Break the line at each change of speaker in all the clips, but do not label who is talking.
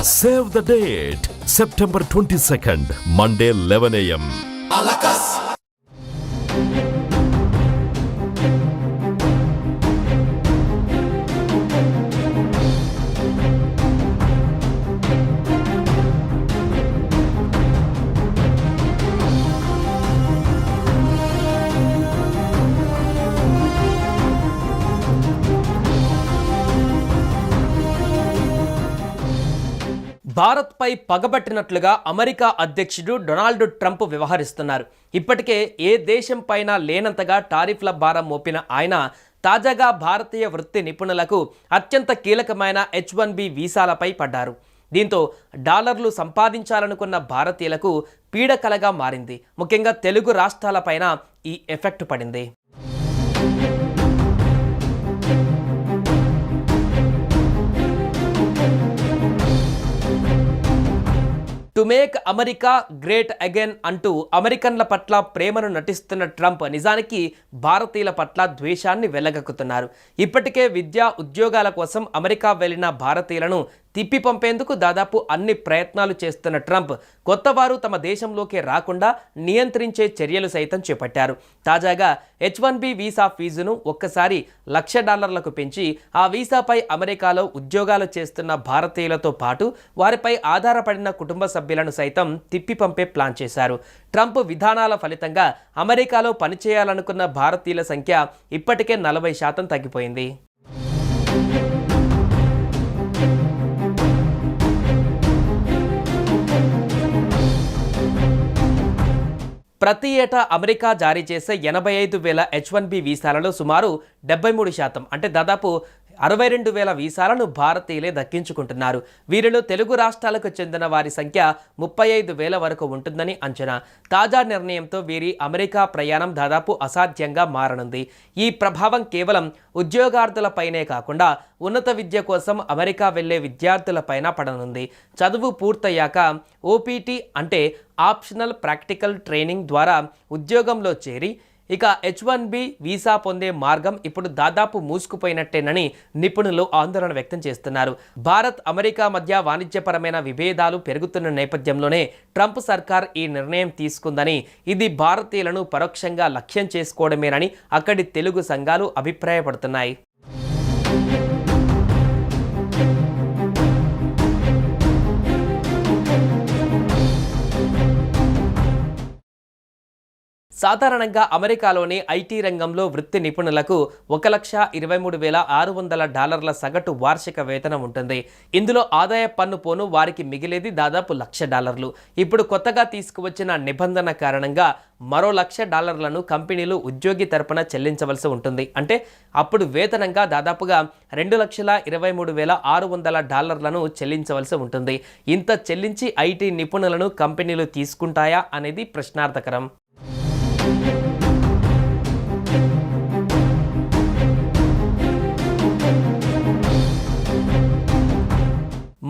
Save the date, September 22nd, Monday 11 a.m.
భారత్పై పగబట్టినట్లుగా America అధ్యక్షుడు Donald Trump వ్యవహరిస్తున్నారు. ఇప్పటికే ఏ దేశం పైన లేనంతగా టారిఫ్ల భారం మోపిన ఆయన తాజాగా భారతీయ వృత్తి నిపుణులకు అత్యంత కీలకమైన H-1B వీసాలపై పడ్డారు. దీంతో డాలర్లు సంపాదించాలనుకున్న భారతీయులకు పీడకలగా మారింది. ముఖ్యంగా తెలుగు రాష్ట్రాలపైన ఈ ఎఫెక్ట్ పడింది. To make America great again అంటూ అమెరికన్ల పట్ల ప్రేమను నటిస్తున్న ట్రంప్ నిజానికి భారతీయుల పట్ల ద్వేషాన్ని వెళ్లగక్కుతున్నారు. ఇప్పటికే విద్యా ఉద్యోగాల కోసం అమెరికా వెళ్లిన భారతీయులను తిప్పి పంపేందుకు దాదాపు అన్ని ప్రయత్నాలు చేస్తున్న ట్రంప్ కొత్తవారు తమ దేశంలోకి రాకుండా నియంత్రించే చర్యలు సైతం చేపట్టారు. తాజాగా H-1B వీసా ఫీజును ఒక్కసారి $1,00,000 పెంచి ఆ వీసాపై అమెరికాలో ఉద్యోగాలు చేస్తున్న భారతీయులతో పాటు వారిపై ఆధారపడిన కుటుంబ సభ్యులను సైతం తిప్పి పంపే ప్లాన్ చేశారు. ట్రంప్ విధానాల ఫలితంగా అమెరికాలో పనిచేయాలనుకున్న భారతీయుల సంఖ్య ఇప్పటికే 40% తగ్గిపోయింది. ప్రతి ఏటా అమెరికా జారీ చేసే 85,000 H-1B వీసాలలో సుమారు 73% అంటే దాదాపు 62,000 వీసాలను భారతీయులే దక్కించుకుంటున్నారు. వీరిలో తెలుగు రాష్ట్రాలకు చెందిన వారి సంఖ్య 35,000 వరకు ఉంటుందని అంచనా. తాజా నిర్ణయంతో వీరి అమెరికా ప్రయాణం దాదాపు అసాధ్యంగా మారనుంది. ఈ ప్రభావం కేవలం ఉద్యోగార్థులపైనే కాకుండా ఉన్నత విద్య కోసం అమెరికా వెళ్లే విద్యార్థులపైన పడనుంది. చదువు పూర్తయ్యాక OPT అంటే ఆప్షనల్ ప్రాక్టికల్ ట్రైనింగ్ ద్వారా ఉద్యోగంలో చేరి ఇక H-1B వీసా పొందే మార్గం ఇప్పుడు దాదాపు మూసుకుపోయినట్టేనని నిపుణులు ఆందోళన వ్యక్తం చేస్తున్నారు. భారత్ అమెరికా మధ్య వాణిజ్యపరమైన విభేదాలు పెరుగుతున్న నేపథ్యంలోనే ట్రంప్ సర్కార్ ఈ నిర్ణయం తీసుకుందని, ఇది భారతీయులను పరోక్షంగా లక్ష్యం చేసుకోవడమేనని అక్కడి తెలుగు సంఘాలు అభిప్రాయపడుతున్నాయి. సాధారణంగా అమెరికాలోని IT రంగంలో వృత్తి నిపుణులకు $1,23,600 సగటు వార్షిక వేతనం ఉంటుంది. ఇందులో ఆదాయ పన్ను పోను వారికి మిగిలేది దాదాపు $1,00,000. ఇప్పుడు కొత్తగా తీసుకువచ్చిన నిబంధన కారణంగా మరో $1,00,000 కంపెనీలు ఉద్యోగి తరపున చెల్లించవలసి ఉంటుంది. అంటే అప్పుడు వేతనంగా దాదాపుగా $2,23,600 చెల్లించవలసి ఉంటుంది. ఇంత చెల్లించి IT నిపుణులను కంపెనీలు తీసుకుంటాయా అనేది ప్రశ్నార్థకరం.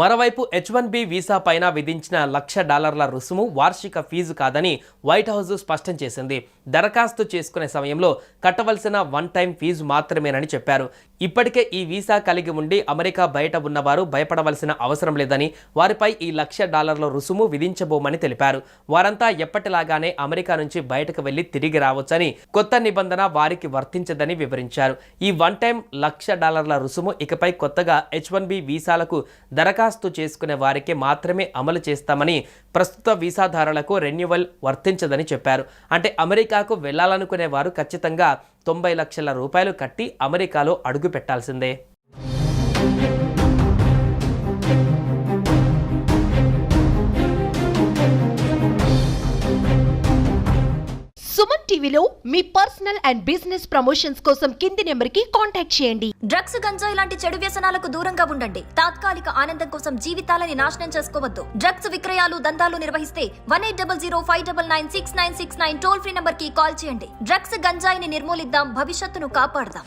మరోవైపు H-1B వీసా పైన విధించిన $1,00,000 రుసుము వార్షిక ఫీజు కాదని వైట్ హౌస్ స్పష్టం చేసింది. దరఖాస్తు చేసుకునే సమయంలో కట్టవలసిన వన్ టైం ఫీజు మాత్రమేనని చెప్పారు. ఇప్పటికే ఈ వీసా కలిగి ఉండి అమెరికా బయట ఉన్నవారు భయపడవలసిన అవసరం లేదని, వారిపై ఈ $1,00,000 రుసుము విధించబోమని తెలిపారు. వారంతా ఎప్పటిలాగానే అమెరికా నుంచి బయటకు వెళ్లి తిరిగి రావచ్చని, కొత్త నిబంధన వారికి వర్తించదని వివరించారు. ఈ వన్ టైం $1,00,000 రుసుము ఇకపై కొత్తగా H-1B వీసాలకు దరఖాస్తు చేసుకునే వారికి మాత్రమే అమలు చేస్తామని, ప్రస్తుత వీసాదారులకు రెన్యువల్ వర్తించదని చెప్పారు. అంటే అమెరికాకు వెళ్లాలనుకునే వారు ఖచ్చితంగా $90 లక్షల కట్టి అమెరికాలో అడుగు పెట్టాల్సిందే.
సుమన్ టీవీలో మీ పర్సనల్ అండ్ బిజినెస్ ప్రమోషన్స్ కోసం కింది నెంబర్కి కాంటాక్ట్ చేయండి.
డ్రగ్స్, గంజాయి లాంటి చెడు వ్యసనాలకు దూరంగా ఉండండి. తాత్కాలిక ఆనందం కోసం జీవితాలని నాశనం చేసుకోవద్దు. డ్రగ్స్ విక్రయాలు, దందాలు నిర్వహిస్తే 180059969969 టోల్ ఫ్రీ నంబర్ కి కాల్ చేయండి. డ్రగ్స్, గంజాయిని నిర్మూలిద్దాం, భవిష్యత్తును కాపాడదాం.